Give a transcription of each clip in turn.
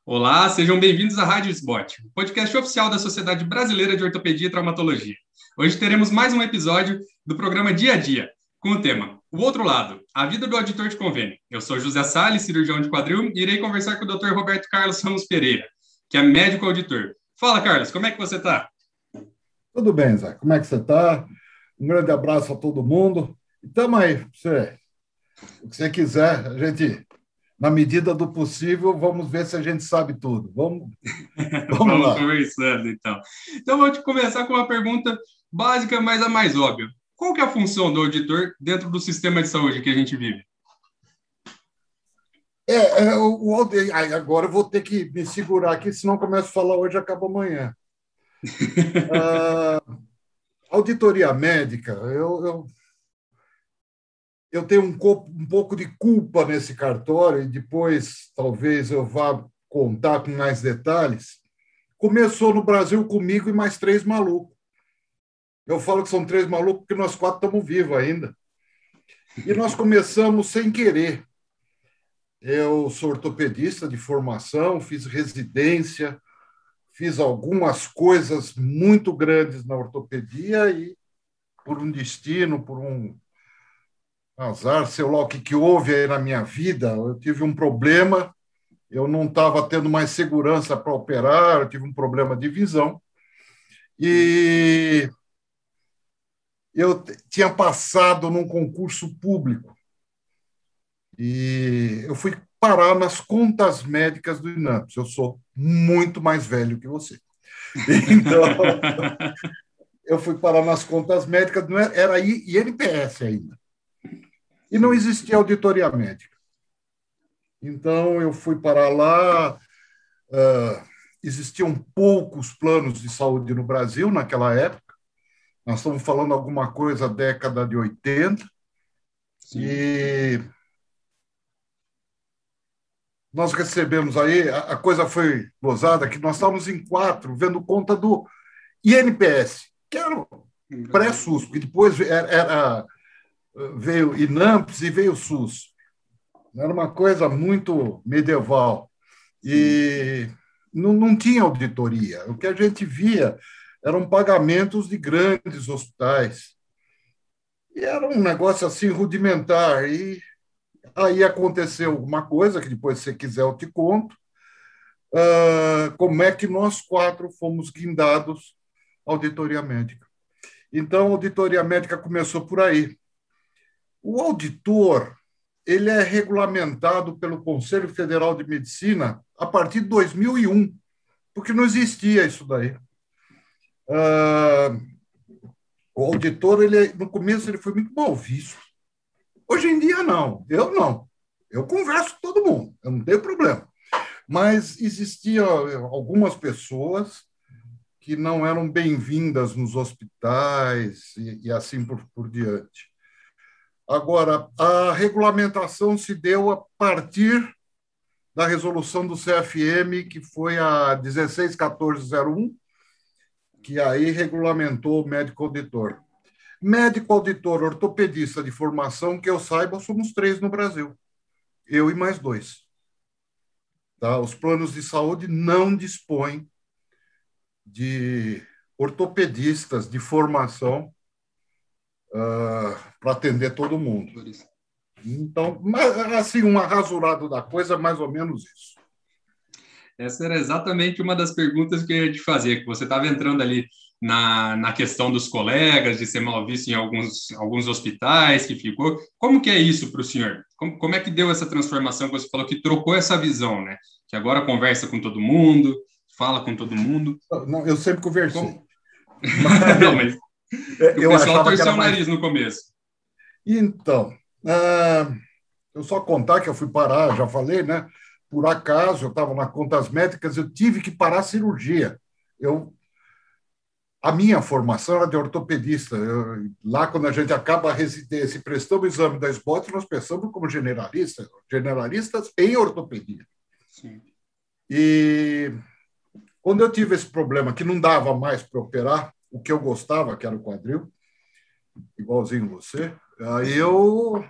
Olá, sejam bem-vindos à Rádio Spot, o podcast oficial da Sociedade Brasileira de Ortopedia e Traumatologia. Hoje teremos mais um episódio do programa Dia a Dia, com o tema O Outro Lado, a vida do auditor de convênio. Eu sou José Salles, cirurgião de quadril, e irei conversar com o Dr. Roberto Carlos Ramos Pereira, que é médico auditor. Fala, Carlos, como é que você está? Tudo bem, Zé. Como é que você está? Um grande abraço a todo mundo. E estamos aí, o que você quiser, a gente, na medida do possível, vamos ver se a gente sabe tudo. Vamos Vamos lá. conversando, então. Então, vou te começar com uma pergunta básica, mas a mais óbvia. Qual que é a função do auditor dentro do sistema de saúde que a gente vive? Agora eu vou ter que me segurar aqui, senão começo a falar hoje e acaba amanhã. Auditoria médica, eu tenho um pouco de culpa nesse cartório, e depois talvez eu vá contar com mais detalhes. Começou no Brasil comigo e mais três malucos. Eu falo que são três malucos porque nós quatro estamos vivos ainda. E nós começamos sem querer. Eu sou ortopedista de formação, fiz residência, fiz algumas coisas muito grandes na ortopedia e, por um destino, por um azar, sei lá o que houve aí na minha vida, eu tive um problema, eu não estava tendo mais segurança para operar, eu tive um problema de visão. E eu tinha passado num concurso público e eu fui parar nas contas médicas do INAMPS. Eu sou muito mais velho que você. Então, eu fui parar nas contas médicas, não era INPS ainda. E não existia auditoria médica. Então, eu fui parar lá. Existiam poucos planos de saúde no Brasil naquela época. Nós estamos falando alguma coisa da década de 80. Sim. E nós recebemos aí, a coisa foi gozada, que nós estávamos em quatro, vendo conta do INPS, que era o pré-SUS, porque depois veio INAMPS e veio o SUS. Era uma coisa muito medieval. E não tinha auditoria. O que a gente via eram pagamentos de grandes hospitais. E era um negócio assim rudimentar. E aí aconteceu alguma coisa, que depois, se você quiser, eu te conto. Como é que nós quatro fomos guindados à auditoria médica. Então, a auditoria médica começou por aí. O auditor, ele é regulamentado pelo Conselho Federal de Medicina a partir de 2001, porque não existia isso daí. O auditor, no começo, ele foi muito mal visto. Hoje em dia, não. Eu não. Eu converso com todo mundo, eu não tenho problema. Mas existiam algumas pessoas que não eram bem-vindas nos hospitais e assim por diante. Agora, a regulamentação se deu a partir da resolução do CFM, que foi a 16.1401, que aí regulamentou o médico auditor. Médico auditor ortopedista de formação, que eu saiba, somos três no Brasil. Eu e mais dois. Tá? Os planos de saúde não dispõem de ortopedistas de formação para atender todo mundo. Então, assim, um arrasurado da coisa, mais ou menos isso. Essa era exatamente uma das perguntas que eu ia te fazer, que você estava entrando ali na questão dos colegas, de ser mal visto em alguns hospitais que ficou. Como que é isso para o senhor? Como é que deu essa transformação que você falou, que trocou essa visão, né? Que agora conversa com todo mundo, fala com todo mundo. Não, eu sempre conversei. Não, mas o Eu pessoal achava que torceu era o mais... nariz no começo. Então, eu só contar que eu fui parar, já falei, né? Por acaso, eu estava na contas médicas, eu tive que parar a cirurgia. A minha formação era de ortopedista. Lá, quando a gente acaba a residência e prestamos o exame da SBOT, nós pensamos como generalistas em ortopedia. Sim. E quando eu tive esse problema, que não dava mais para operar, o que eu gostava, que era o quadril, igualzinho você, aí eu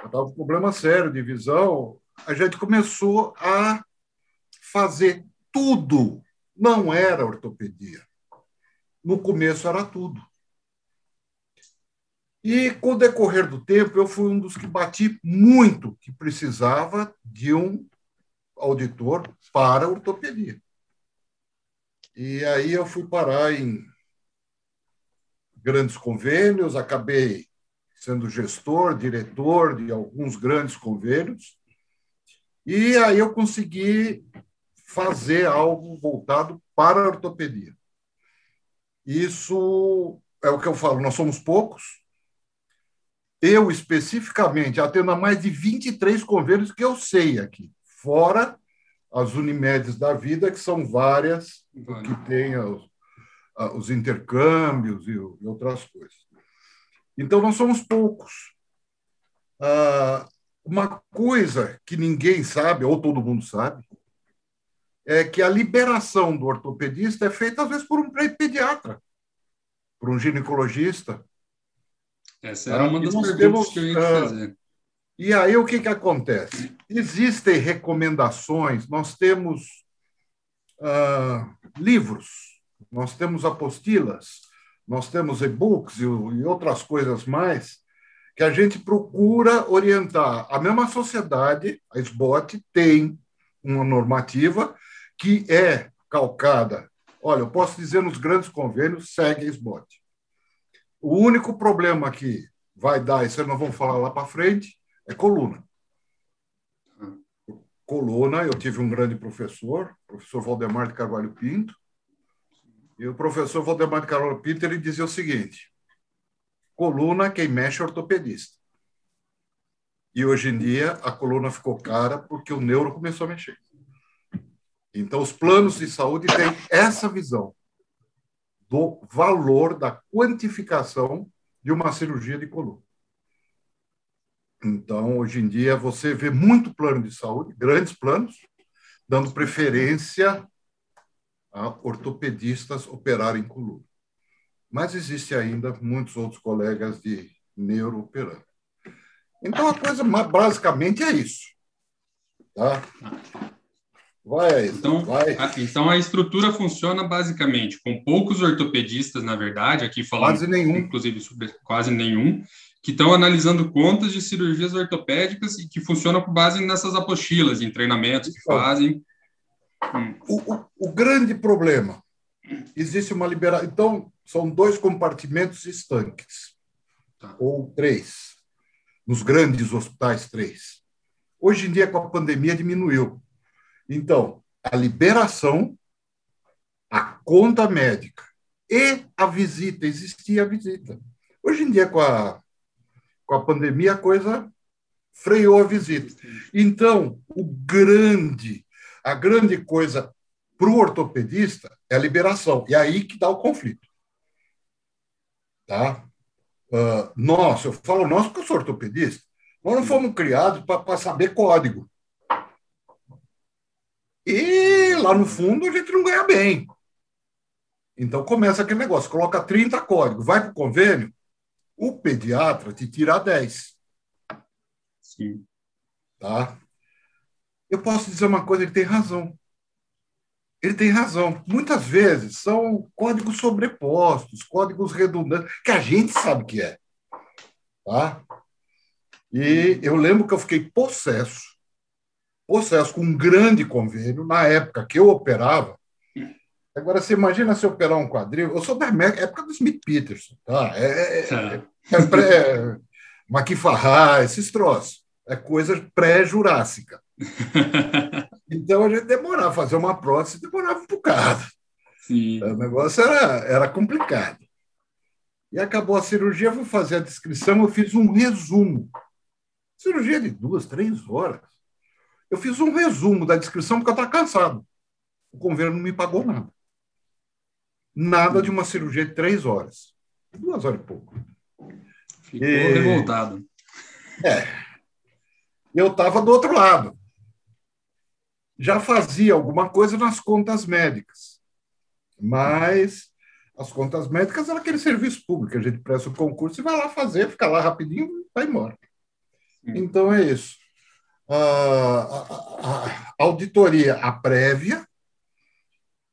estava com um problema sério de visão, a gente começou a fazer tudo. Não era ortopedia. No começo era tudo. E, com o decorrer do tempo, eu fui um dos que bati muito que precisava de um auditor para ortopedia. E aí eu fui parar em grandes convênios, acabei sendo gestor, diretor de alguns grandes convênios, e aí eu consegui fazer algo voltado para a ortopedia. Isso é o que eu falo, nós somos poucos. Eu, especificamente, atendo a mais de 23 convênios que eu sei aqui, fora as Unimedes da vida, que são várias, que têm os intercâmbios e outras coisas. Então, nós somos poucos. Uma coisa que ninguém sabe, ou todo mundo sabe, é que a liberação do ortopedista é feita, às vezes, por um pediatra, por um ginecologista. Essa era uma das perguntas que eu ia te fazer. E aí, o que acontece? Existem recomendações, nós temos livros, nós temos apostilas, nós temos e-books e outras coisas mais, que a gente procura orientar. A mesma sociedade, a SBOT, tem uma normativa que é calcada. Olha, eu posso dizer, nos grandes convênios, segue a SBOT. O único problema que vai dar, isso nós vamos falar lá para frente, é coluna. Coluna, eu tive um grande professor, o professor Valdemar de Carvalho Pinto, e o professor Valdemar de Carvalho Pinto ele dizia o seguinte: coluna, quem mexe é ortopedista. E hoje em dia a coluna ficou cara porque o neuro começou a mexer. Então os planos de saúde têm essa visão do valor da quantificação de uma cirurgia de coluna. Então, hoje em dia, você vê muito plano de saúde, grandes planos, dando preferência a ortopedistas operarem coluna. Mas existe ainda muitos outros colegas de neuro operando. Então, a coisa basicamente é isso. Tá? Vai, vai. Então, a estrutura funciona basicamente com poucos ortopedistas, na verdade, aqui falando, quase nenhum. Inclusive, sobre quase nenhum, que estão analisando contas de cirurgias ortopédicas e que funcionam com base nessas apostilas, em treinamentos que fazem. O grande problema, existe uma liberação. Então, são 2 compartimentos estanques, ou 3, nos grandes hospitais, 3. Hoje em dia, com a pandemia, diminuiu. Então, a liberação, a conta médica e a visita, existia a visita. Hoje em dia, com a pandemia, a coisa freou a visita. Então, a grande coisa para o ortopedista é a liberação. E é aí que dá o conflito. Tá? Eu falo nós porque eu sou ortopedista, nós não fomos criados para saber código. E lá no fundo a gente não ganha bem. Então começa aquele negócio, coloca 30 códigos, vai para o convênio, o pediatra te tira 10. Sim. Tá? Eu posso dizer uma coisa, ele tem razão. Ele tem razão. Muitas vezes são códigos sobrepostos, códigos redundantes, que a gente sabe que é. Tá? E eu lembro que eu fiquei possesso com um grande convênio, na época que eu operava. Agora, você imagina se eu operar um quadril, eu sou da época do Smith Peterson, tá? Maquifarra, esses troços. É coisa pré-jurássica. Então, a gente demorava a fazer uma prótese, demorava um bocado. Sim. O negócio era complicado. E acabou a cirurgia, eu fui fazer a descrição, eu fiz um resumo. Cirurgia de 2, 3 horas. Eu fiz um resumo da descrição porque eu estava cansado. O convênio não me pagou nada. Nada de uma cirurgia de 3 horas. 2 horas e pouco. Ficou revoltado. Eu estava do outro lado. Já fazia alguma coisa nas contas médicas. Mas as contas médicas eram aquele serviço público. A gente presta o concurso e vai lá fazer, fica lá rapidinho e vai embora. Então é isso. a auditoria, a prévia.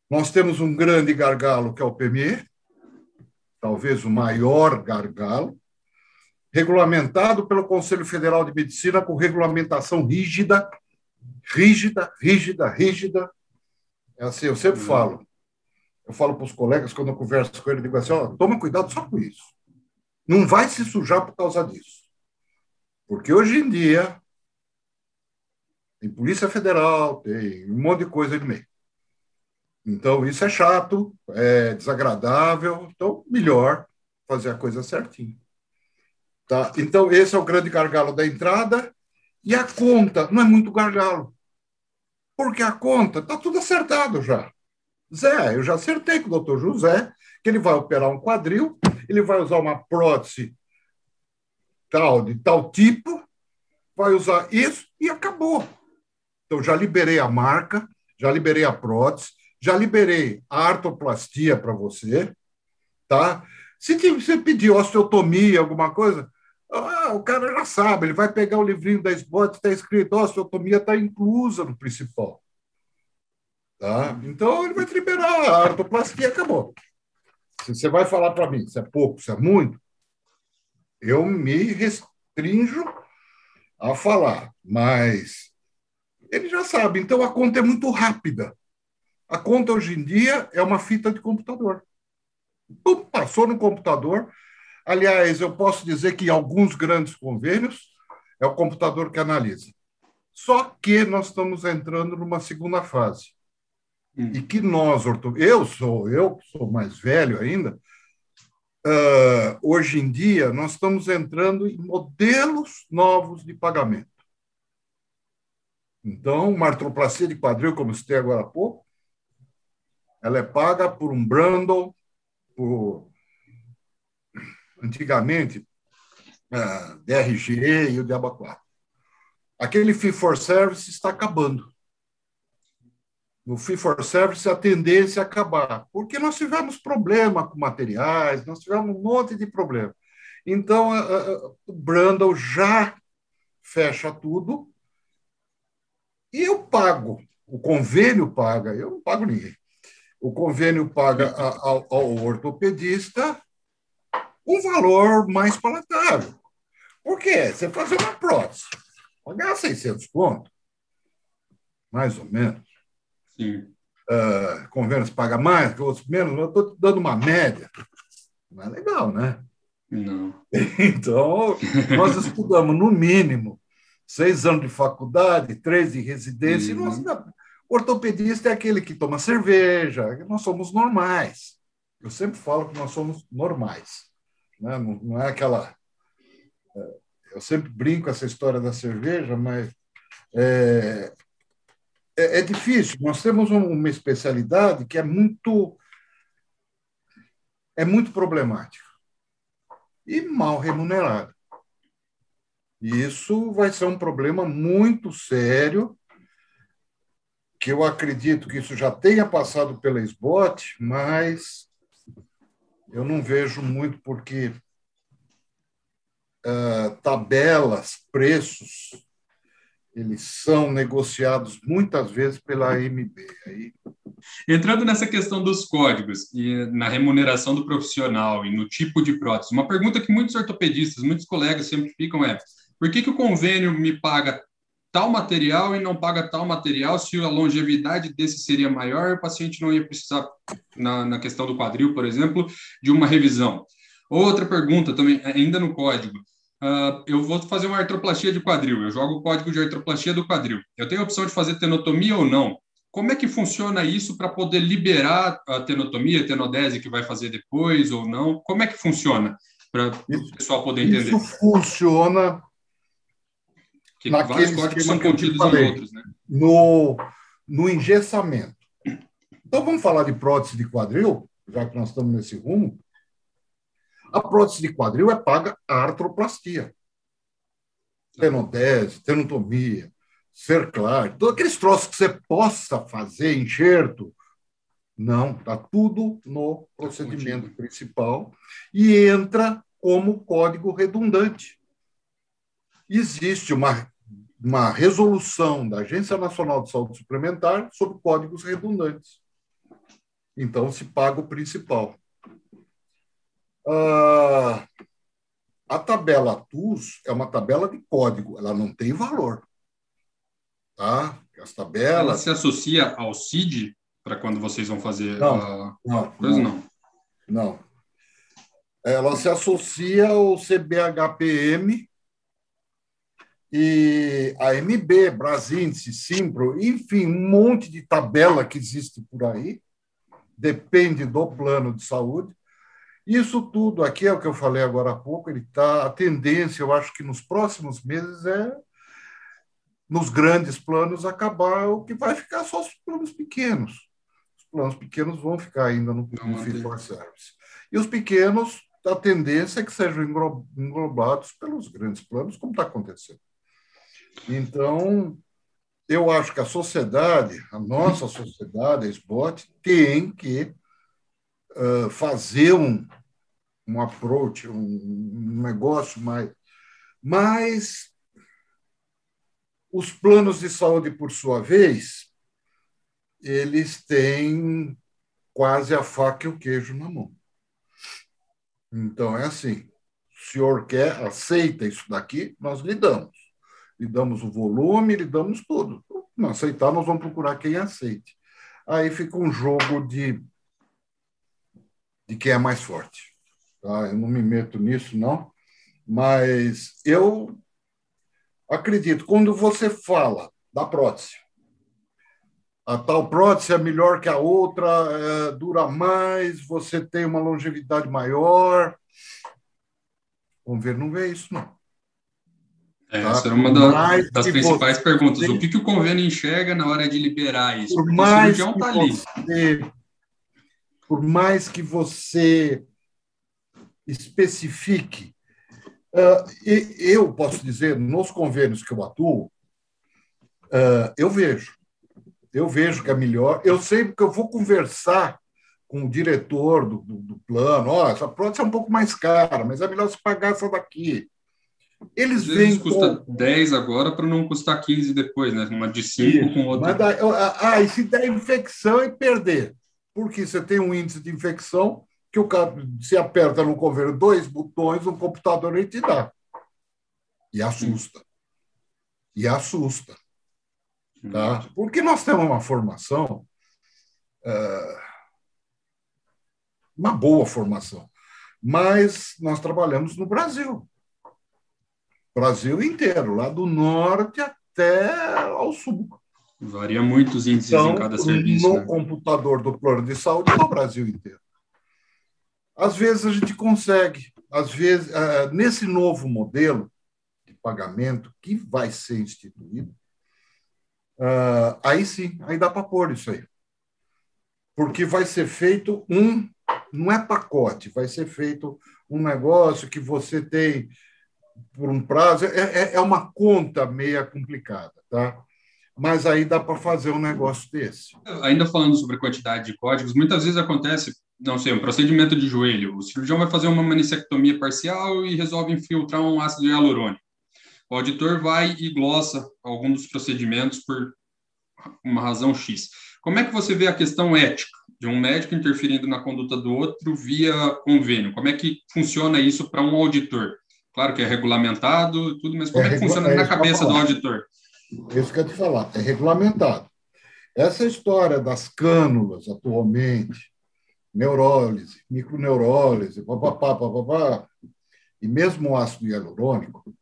Nós temos um grande gargalo, que é o PME, talvez o maior gargalo, regulamentado pelo Conselho Federal de Medicina com regulamentação rígida, rígida, rígida, rígida. É assim, eu sempre falo. Eu falo para os colegas, quando eu converso com eles, digo assim, toma cuidado só com isso. Não vai se sujar por causa disso. Porque hoje em dia tem Polícia Federal, tem um monte de coisa no meio. Então, isso é chato, é desagradável, então, melhor fazer a coisa certinho. Tá? Então, esse é o grande gargalo da entrada, e a conta não é muito gargalo, porque a conta está tudo acertado já. Zé, eu já acertei com o doutor José, que ele vai operar um quadril, ele vai usar uma prótese tal, de tal tipo, vai usar isso e acabou. Então, já liberei a marca, já liberei a prótese, já liberei a artroplastia para você, tá? Se você pedir osteotomia, alguma coisa, o cara já sabe, ele vai pegar o livrinho da SBOT, está escrito, osteotomia está inclusa no principal. Tá? Então, ele vai te liberar a artroplastia e acabou. Se você vai falar para mim se é pouco, se é muito, eu me restringo a falar, mas ele já sabe. Então, a conta é muito rápida. A conta, hoje em dia, é uma fita de computador. Pum, passou no computador. Aliás, eu posso dizer que em alguns grandes convênios é o computador que analisa. Só que nós estamos entrando numa segunda fase. E que nós, eu sou mais velho ainda, hoje em dia nós estamos entrando em modelos novos de pagamento. Então, uma artroplastia de quadril, como eu citei agora há pouco, ela é paga por um bundle, antigamente, DRG e o Diabo 4. Aquele fee for service está acabando. No fee for service, a tendência é acabar, porque nós tivemos problema com materiais, nós tivemos um monte de problema. Então, o Brandle já fecha tudo e eu pago. O convênio paga, eu não pago ninguém. O convênio paga ao ortopedista um valor mais palatável. Por quê? Você fazer uma prótese, pagar 600 conto, mais ou menos. Sim. Convênios paga mais, outros menos, eu estou dando uma média. Não é legal, né? Não. Então, nós estudamos, no mínimo, 6 anos de faculdade, 3 de residência, e nós, o ortopedista é aquele que toma cerveja, nós somos normais. Eu sempre falo que nós somos normais. Né? Não é aquela... Eu sempre brinco essa história da cerveja, mas é difícil. Nós temos uma especialidade que é muito problemática e mal remunerada. E isso vai ser um problema muito sério, que eu acredito que isso já tenha passado pela SBOT, mas eu não vejo muito, porque tabelas, preços, eles são negociados muitas vezes pela AMB. Aí... Entrando nessa questão dos códigos e na remuneração do profissional e no tipo de prótese, uma pergunta que muitos ortopedistas, muitos colegas sempre ficam é: por que o convênio me paga tal material e não paga tal material se a longevidade desse seria maior, o paciente não ia precisar, na questão do quadril, por exemplo, de uma revisão? Outra pergunta também, ainda no código. Eu vou fazer uma artroplastia de quadril, eu jogo o código de artroplastia do quadril. Eu tenho a opção de fazer tenotomia ou não? Como é que funciona isso para poder liberar a tenotomia, a tenodese que vai fazer depois ou não? Como é que funciona para o pessoal poder entender? Isso funciona que vários códigos são contidos em outros, né? No engessamento. Então, vamos falar de prótese de quadril, já que nós estamos nesse rumo. A prótese de quadril é paga a artroplastia. Tenodese, tenotomia, cerclar, todos aqueles troços que você possa fazer, enxerto. Não, está tudo no procedimento principal e entra como código redundante. Existe uma uma resolução da Agência Nacional de Saúde Suplementar sobre códigos redundantes. Então, se paga o principal. A tabela TUS é uma tabela de código, ela não tem valor. Tá? As tabelas... Ela se associa ao CID para quando vocês vão fazer coisa? Não. Ela se associa ao CBHPM e a MB, Brasíndice, Simpro, enfim, um monte de tabela que existe por aí, depende do plano de saúde. Isso tudo aqui é o que eu falei agora há pouco, a tendência, eu acho que nos próximos meses nos grandes planos, acabar o que vai ficar só os planos pequenos. Os planos pequenos vão ficar ainda no Fee for Service. E os pequenos, a tendência é que sejam englobados pelos grandes planos, como está acontecendo. Então, eu acho que a nossa sociedade, a SBOT, tem que fazer um approach, um negócio mais... Mas os planos de saúde, por sua vez, eles têm quase a faca e o queijo na mão. Então, é assim, o senhor aceita isso daqui, nós lhe damos. Lhe damos o volume, lhe damos tudo. Não aceitar, nós vamos procurar quem aceite. Aí fica um jogo de quem é mais forte. Tá? Eu não me meto nisso, não, mas eu acredito, quando você fala da prótese, a tal prótese é melhor que a outra, dura mais, você tem uma longevidade maior. Vamos ver, não vê isso, não. Essa era uma das principais perguntas. O que o convênio enxerga na hora de liberar isso? Porque o cirurgião está ali. Por mais que você especifique, eu posso dizer, nos convênios que eu atuo, eu vejo que é melhor. Eu sei porque eu vou conversar com o diretor do plano. Essa prótese é um pouco mais cara, mas é melhor se pagar essa daqui. Eles veem custa 10 agora para não custar 15 depois, né? Uma de 5 com outra. E se der infecção e perder? Porque você tem um índice de infecção que o cara se aperta no convênio 2 botões, um computador ele te dá. E assusta. Tá? Porque nós temos uma formação, uma boa formação, mas nós trabalhamos no Brasil. Brasil inteiro, lá do norte até ao sul. Varia muito os índices em cada serviço. No computador do plano de saúde, no Brasil inteiro. Às vezes a gente consegue, às vezes, nesse novo modelo de pagamento que vai ser instituído, aí sim, aí dá para pôr isso aí. Porque vai ser feito não é pacote, vai ser feito um negócio que você tem por um prazo, é uma conta meia complicada, tá? Mas aí dá para fazer um negócio desse. Ainda falando sobre a quantidade de códigos, muitas vezes acontece, não sei, um procedimento de joelho. O cirurgião vai fazer uma manisectomia parcial e resolve infiltrar um ácido hialurônico. O auditor vai e glossa algum dos procedimentos por uma razão X. Como é que você vê a questão ética de um médico interferindo na conduta do outro via convênio? Como é que funciona isso para um auditor? Claro que é regulamentado, tudo, mas como é que funciona na cabeça do auditor? Isso que eu ia te falar, é regulamentado. Essa história das cânulas atualmente, neurólise, microneurólise, papapá, e mesmo o ácido hialurônico,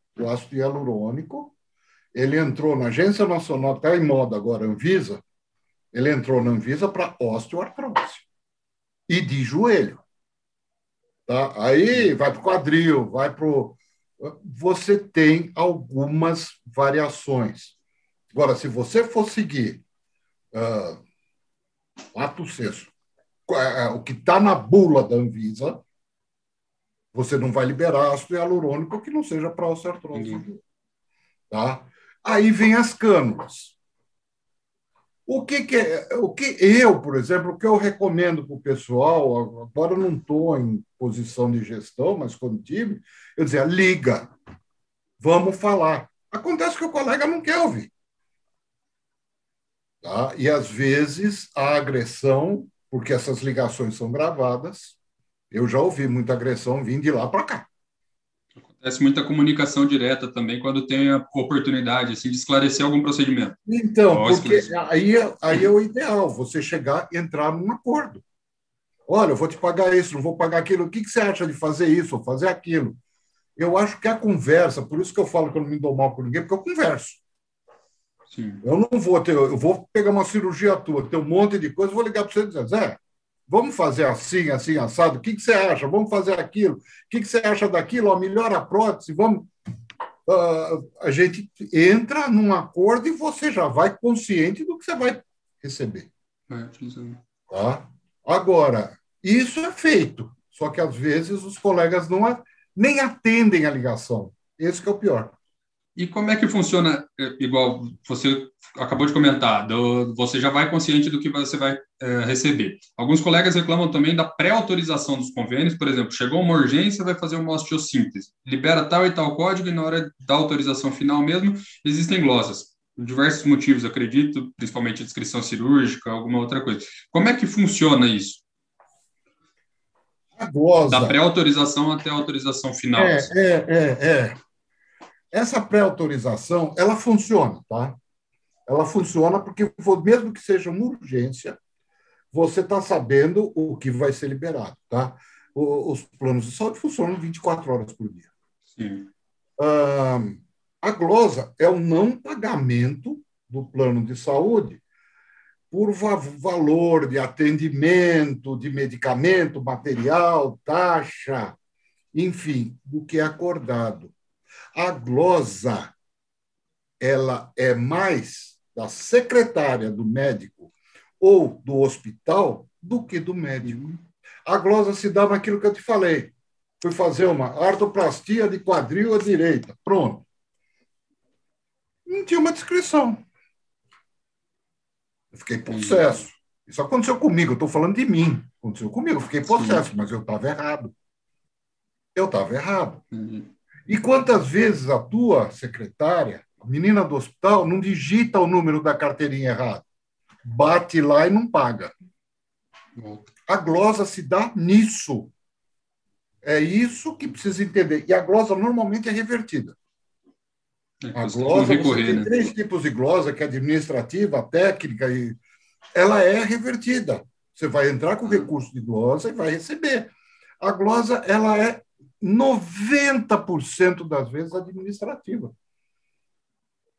ele entrou na Agência Nacional, está em moda agora, Anvisa, ele entrou na Anvisa para osteoartrose e de joelho. Tá? Aí vai para o quadril, você tem algumas variações. Agora, se você for seguir ato sexto, o que está na bula da Anvisa, você não vai liberar ácido hialurônico que não seja para osteoartrose. Tá? Aí vem as cânulas. O que eu, por exemplo, o que eu recomendo para o pessoal, agora eu não estou em posição de gestão, mas quando tive, eu dizia, liga, vamos falar. Acontece que o colega não quer ouvir. Tá? E, às vezes, a agressão, porque essas ligações são gravadas, eu já ouvi muita agressão vindo de lá para cá. Acontece muita comunicação direta também quando tem a oportunidade assim, de esclarecer algum procedimento. Então, Ou porque esclarecer. aí é o ideal, você chegar e entrar num acordo. Olha, eu vou te pagar isso, não vou pagar aquilo. O que você acha de fazer isso ou fazer aquilo? Eu acho que a conversa, por isso que eu falo que eu não me dou mal com ninguém, porque eu converso. Sim. Eu não vou ter, eu vou pegar uma cirurgia tua, ter um monte de coisa, vou ligar para você e dizer, Zé, vamos fazer assim, assim, assado, o que você acha? Vamos fazer aquilo, o que você acha daquilo? Ó, melhora a prótese, vamos. A gente entra num acordo e você já vai consciente do que você vai receber. Vai utilizando. Tá? Agora, isso é feito, só que às vezes os colegas não nem atendem a ligação. Esse que é o pior. E como é que funciona, igual você acabou de comentar, você já vai consciente do que você vai receber. Alguns colegas reclamam também da pré-autorização dos convênios, por exemplo, chegou uma urgência, vai fazer uma osteossíntese, libera tal e tal código e na hora da autorização final mesmo, existem glosas. Por diversos motivos, acredito, principalmente descrição cirúrgica, alguma outra coisa. Como é que funciona isso? A Da glosa pré-autorização até a autorização final, é, assim. é, é. Essa pré-autorização, ela funciona, tá? Ela funciona porque, mesmo que seja uma urgência, você está sabendo o que vai ser liberado, tá? Os planos de saúde funcionam 24 horas por dia. Sim. A glosa é o não pagamento do plano de saúde por valor de atendimento, de medicamento, material, taxa, enfim, do que é acordado. A glosa, ela é mais da secretária do médico ou do hospital do que do médico. A glosa se dá naquilo que eu te falei. Fui fazer uma artroplastia de quadril à direita. Pronto. Não tinha uma descrição. Eu fiquei Entendi. possesso. Isso aconteceu comigo, eu estou falando de mim. Aconteceu comigo, eu fiquei Sim. possesso, mas eu estava errado. Eu estava errado. Entendi. E quantas vezes a tua secretária, a menina do hospital, não digita o número da carteirinha errado? Bate lá e não paga. Volta. A glosa se dá nisso. É isso que precisa entender. E a glosa normalmente é revertida. A Você tem como glosa, você recorrer, tem né? 3 tipos de glosa, que é administrativa, técnica, e ela é revertida. Você vai entrar com Ah, recurso de glosa e vai receber. A glosa, ela é 90% das vezes administrativa.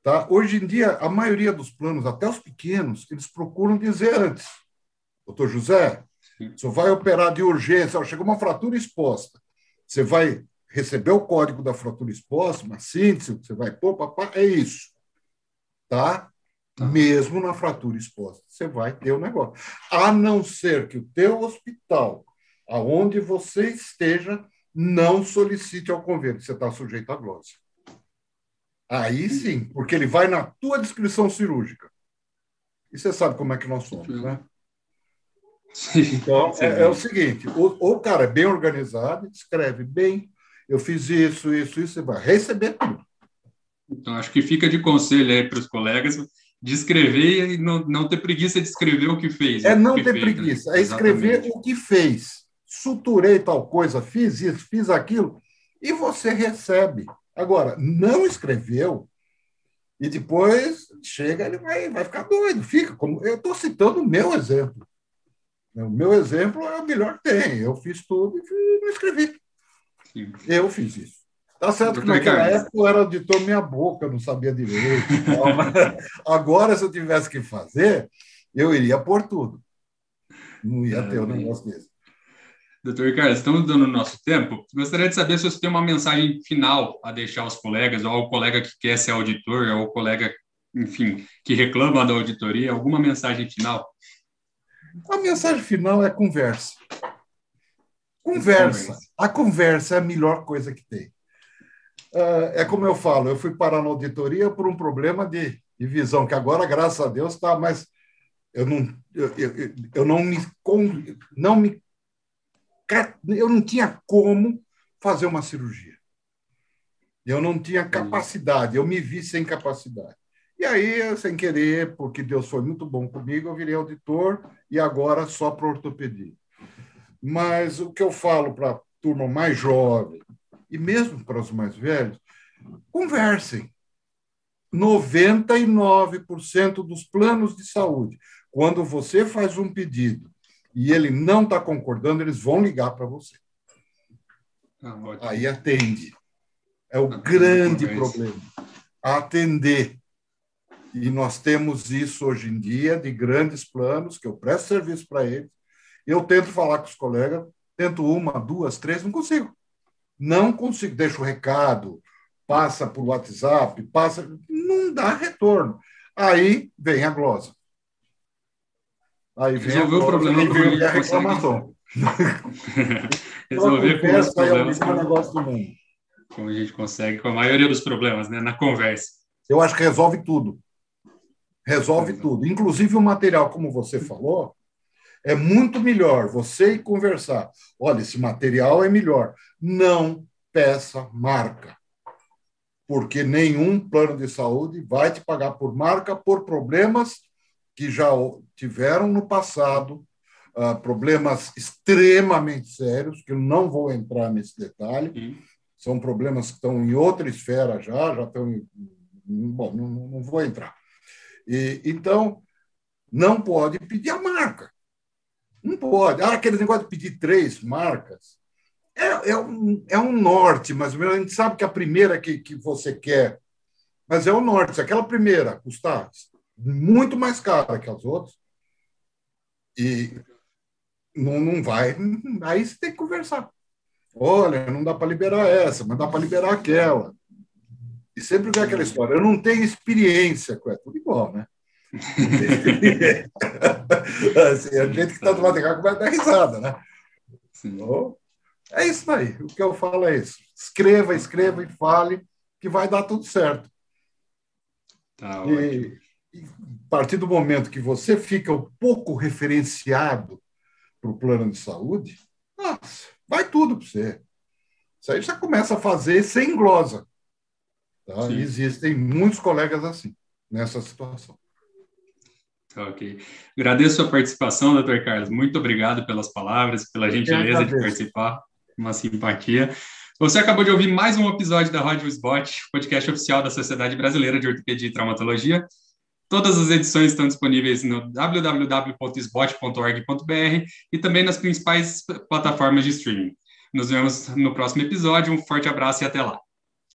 Tá? Hoje em dia, a maioria dos planos, até os pequenos, eles procuram dizer antes, doutor José, sim. você vai operar de urgência, chegou uma fratura exposta, você vai receber o código da fratura exposta, uma síntese, você vai pôr, papá, é isso. Tá? Tá. Mesmo na fratura exposta, você vai ter o negócio. A não ser que o teu hospital, aonde você esteja, não solicite ao convênio, você está sujeito à glosa. Aí sim, porque ele vai na tua descrição cirúrgica. E você sabe como é que nós somos, né? Sim, Então, é o excelente. seguinte, o cara é bem organizado, escreve bem, eu fiz isso, isso, isso, você vai receber tudo. Então, acho que fica de conselho aí para os colegas de escrever e não ter preguiça de escrever o que fez, É o que não foi ter feito, né? preguiça, é escrever Exatamente. o que fez. Suturei tal coisa, fiz isso, fiz aquilo, e você recebe. Agora, não escreveu, e depois chega, ele vai ficar doido. Fica como. Eu estou citando o meu exemplo. O meu exemplo é o melhor que tem. Eu fiz tudo e não escrevi. Sim. Eu fiz isso. Tá certo que Doutor naquela Ricardo, época eu era auditor meia boca, eu não sabia direito. Mas agora, se eu tivesse que fazer, eu iria pôr tudo. Não ia ter um bem, negócio desse. doutor Ricardo, estamos dando o nosso tempo. Gostaria de saber se você tem uma mensagem final a deixar aos colegas, ou ao colega que quer ser auditor, ou ao colega, enfim, que reclama da auditoria, alguma mensagem final? A mensagem final é conversa. Conversa. Conversa. A conversa é a melhor coisa que tem. É como eu falo, eu fui parar na auditoria por um problema de visão, que agora, graças a Deus, está, mas eu não me eu não tinha como fazer uma cirurgia. Eu não tinha capacidade, eu me vi sem capacidade. E aí, sem querer, porque Deus foi muito bom comigo, eu virei auditor e agora só para ortopedia. Mas o que eu falo para a turma mais jovem, e mesmo para os mais velhos, conversem. 99% dos planos de saúde, quando você faz um pedido e ele não está concordando, eles vão ligar para você. Aí atende. É o grande problema. Atender. E nós temos isso hoje em dia, de grandes planos, que eu presto serviço para eles. Eu tento falar com os colegas, tento 1, 2, 3, não consigo. Não consigo. Deixo o recado, passa por WhatsApp, não dá retorno. Aí vem a glosa. Aí vem resolveu o problema, como a gente a reclamação. Resolver com os problemas. É o negócio do mundo. Como a gente consegue com a maioria dos problemas, né? Na conversa. Eu acho que resolve tudo. Resolve tudo. Inclusive o material, como você falou, é muito melhor você ir conversar. Olha, esse material é melhor. Não peça marca. Porque nenhum plano de saúde vai te pagar por marca por problemas que já tiveram no passado, problemas extremamente sérios, que eu não vou entrar nesse detalhe, são problemas que estão em outra esfera já estão em... Bom, não vou entrar. Então, não pode pedir a marca. Não pode. Aquele negócio de pedir 3 marcas é um norte, mas a gente sabe que a primeira que você quer, mas é o norte. Se aquela primeira custar muito mais cara que as outras, e não vai, aí você tem que conversar. Olha, não dá para liberar essa, mas dá para liberar aquela. E sempre vem aquela história. Eu não tenho experiência, é tudo igual, né? Assim, a gente que está do lado de cá vai dar risada, né? Então, é isso aí. O que eu falo é isso. Escreva e fale, que vai dar tudo certo. Tá, e a partir do momento que você fica um pouco referenciado para o plano de saúde, nossa, vai tudo para você. Isso aí já começa a fazer sem glosa. Tá? E existem muitos colegas assim, nessa situação. Ok. Agradeço a sua participação, doutor Carlos. Muito obrigado pelas palavras, pela gentileza de participar. Uma simpatia. Você acabou de ouvir mais um episódio da Rádio SBOT, podcast oficial da Sociedade Brasileira de Ortopedia e Traumatologia. Todas as edições estão disponíveis no www.sbot.org.br e também nas principais plataformas de streaming. Nos vemos no próximo episódio. Um forte abraço e até lá.